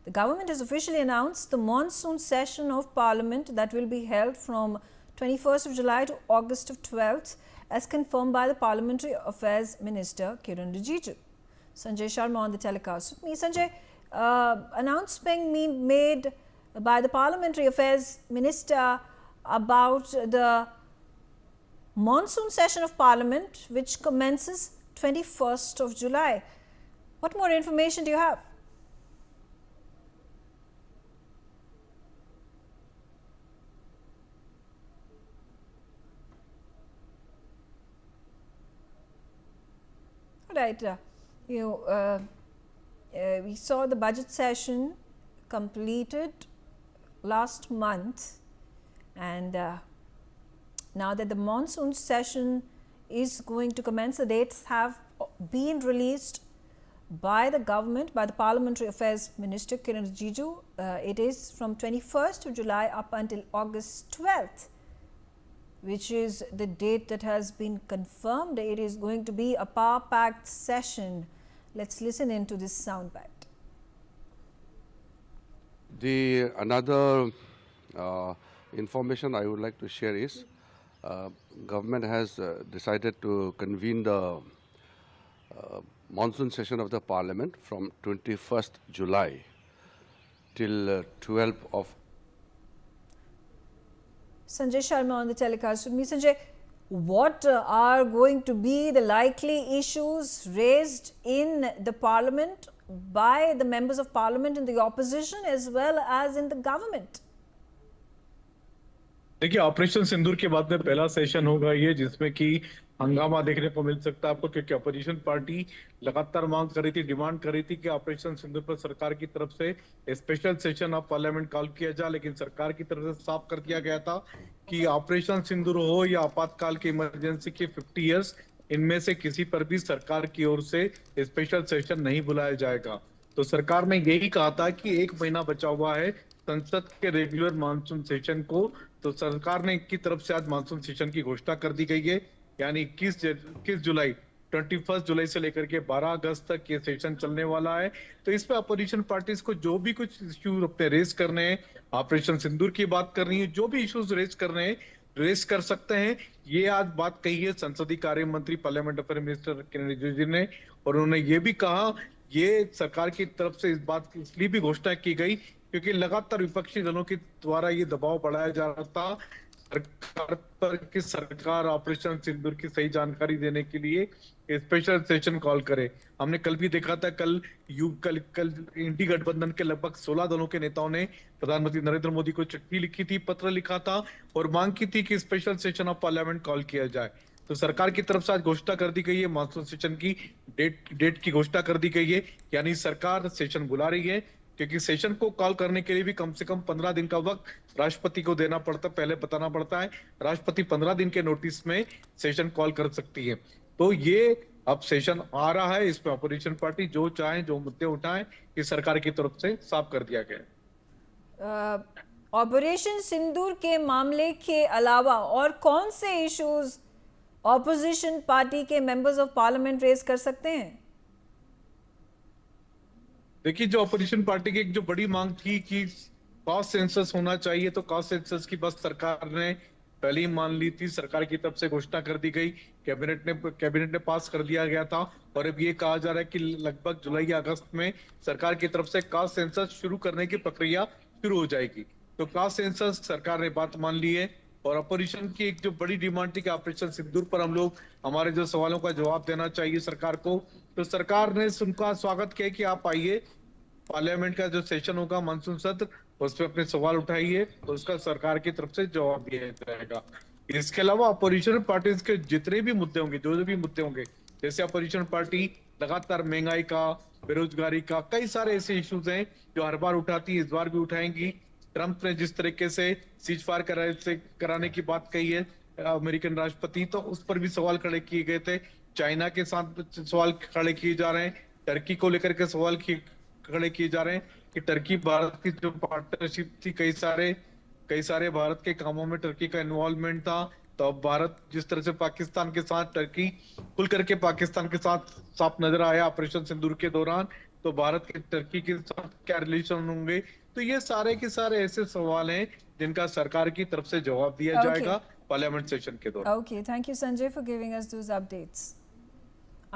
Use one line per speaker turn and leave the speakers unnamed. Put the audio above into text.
The government has officially announced the monsoon session of Parliament that will be held from 21st of July to August of 12th, as confirmed by the Parliamentary Affairs Minister Kiren Rijiju. Sanjay Sharma on the telecast with me. Sanjay, announcement being made by the Parliamentary Affairs Minister about the monsoon session of Parliament, which commences 21st of July. What more information do you have? All right. We saw the budget session completed last month, and now that the monsoon session is going to commence, the dates have been released by the government, by the Parliamentary Affairs Minister Kiren Rijiju. It is from 21st of July up until August 12th, which is the date that has been confirmed. It is going to be a power-packed session. Let's listen into this soundbite.
Another information I would like to share is government has decided to convene the monsoon session of the Parliament from 21st July till 12th of.
Sanjay Sharma on the telecast with me. Sanjay, what are going to be the likely issues raised in the Parliament by the members of Parliament in the opposition as well as in the government?
देखिए, operation सिंदूर के बाद में पहला session होगा ये, जिसमें कि हंगामा देखने को मिल सकता है आपको, क्योंकि अपोजिशन पार्टी लगातार मांग कर रही थी, डिमांड कर रही थी कि ऑपरेशन सिंदूर पर सरकार की तरफ से special session of parliament call किया जाए, लेकिन सरकार की तरफ से साफ कर दिया गया था कि ऑपरेशन सिंदूर हो या आपातकाल की इमरजेंसी के 50 ईयर्स, इनमें से किसी पर भी सरकार की ओर से स्पेशल सेशन नहीं बुलाया जाएगा। तो सरकार ने यही कहा था कि 1 महीना बचा हुआ है संसद के रेगुलर मानसून सेशन को, तो सरकार ने की तरफ से आज मानसून सेशन की घोषणा कर दी गई है, यानी 21 जुलाई 21 जुलाई से लेकर के 12 अगस्त तक ये सेशन चलने वाला है। तो इसमें अपोजिशन पार्टीज को जो भी कुछ इश्यू अपने रेज करने हैं, ऑपरेशन सिंदूर की बात करनी है, जो भी इश्यूज रेज करने हैं रेस कर सकते हैं। ये आज बात कही है संसदीय कार्य मंत्री parliament affair minister Kiren Rijiju ने, और उन्होंने ये भी कहा, ये सरकार की तरफ से इस बात की इसलिए भी घोषणा की गई क्योंकि लगातार विपक्षी दलों के द्वारा ये दबाव बढ़ाया जा रहा था सरकार पर कि सरकार ऑपरेशन सिंदूर की सही जानकारी देने के लिए स्पेशल सेशन कॉल करे। हमने कल भी देखा था, कल इंडी गठबंधन के लगभग 16 दलों के नेताओं ने प्रधानमंत्री नरेंद्र मोदी को चिट्ठी लिखी थी, पत्र लिखा था और मांग की थी कि special session of parliament call किया जाए। तो सरकार की तरफ से आज घोषणा कर दी गई है, मानसून सेशन की डेट की घोषणा कर दी गई है, यानी सरकार सेशन बुला रही है, क्योंकि सेशन को कॉल करने के लिए भी कम से कम 15 दिन का वक्त राष्ट्रपति को देना पड़ता, पहले बताना पड़ता है। राष्ट्रपति 15 दिन के नोटिस में सेशन कॉल कर सकती है। तो ये अब सेशन आ रहा है, इसमें अपोजिशन पार्टी जो चाहे जो मुद्दे उठाएं, इस सरकार की तरफ से साफ कर दिया गया।
ऑपरेशन सिंदूर के मामले के अलावा और कौन से इश्यूज ऑपोजिशन पार्टी के मेंबर्स ऑफ पार्लियामेंट रेज कर सकते हैं?
देखिए, जो अपोजिशन पार्टी की एक जो बड़ी मांग थी कि कॉस्ट सेंसस होना चाहिए, तो कॉस्ट सेंसस की बस सरकार ने पहले ही मान ली थी, सरकार की तरफ से घोषणा कर दी गई, कैबिनेट ने पास कर दिया गया था, और अब ये कहा जा रहा है कि लगभग जुलाई या अगस्त में सरकार की तरफ से कॉस्ट सेंसस शुरू करने की प्रक्रिया शुरू हो जाएगी। तो कॉस्ट सेंसस सरकार ने बात मान ली है, और अपोजिशन की एक जो बड़ी डिमांड थी कि ऑपरेशन सिंदूर पर हम लोग हमारे जो सवालों का जवाब देना चाहिए सरकार को, तो सरकार ने उनका स्वागत किया कि आप आइए, पार्लियामेंट का जो सेशन होगा मानसून सत्र, उस पर अपने सवाल उठाइए, तो उसका सरकार की तरफ से जवाब दिया जाएगा। इसके अलावा अपोजिशन पार्टीज के जितने भी मुद्दे होंगे, जो भी मुद्दे होंगे, जैसे अपोजिशन पार्टी लगातार महंगाई का, बेरोजगारी का, कई सारे ऐसे इश्यूज हैं जो हर बार उठाती है, इस बार भी उठाएंगी। ट्रंप ने जिस तरीके से सीज फायर कराने की बात कही है अमेरिकन राष्ट्रपति, तो उस पर भी सवाल खड़े किए गए थे। चाइना के साथ सवाल खड़े किए जा रहे हैं, टर्की को लेकर के सवाल खड़े किए जा रहे हैं कि टर्की भारत की जो पार्टनरशिप थी, कई सारे भारत के कामों में टर्की का इन्वॉल्वमेंट था, तो अब भारत जिस तरह से पाकिस्तान के साथ, टर्की खुल करके पाकिस्तान के साथ साफ नजर आया ऑपरेशन सिंदूर के दौरान, तो भारत के टर्की के साथ क्या रिलेशन होंगे। तो ये सारे के सारे ऐसे सवाल हैं जिनका सरकार की तरफ से जवाब दिया
Okay.
जाएगा पार्लियामेंट सेशन के दौरान।
Okay, thank you, Sanjay, for giving us those updates.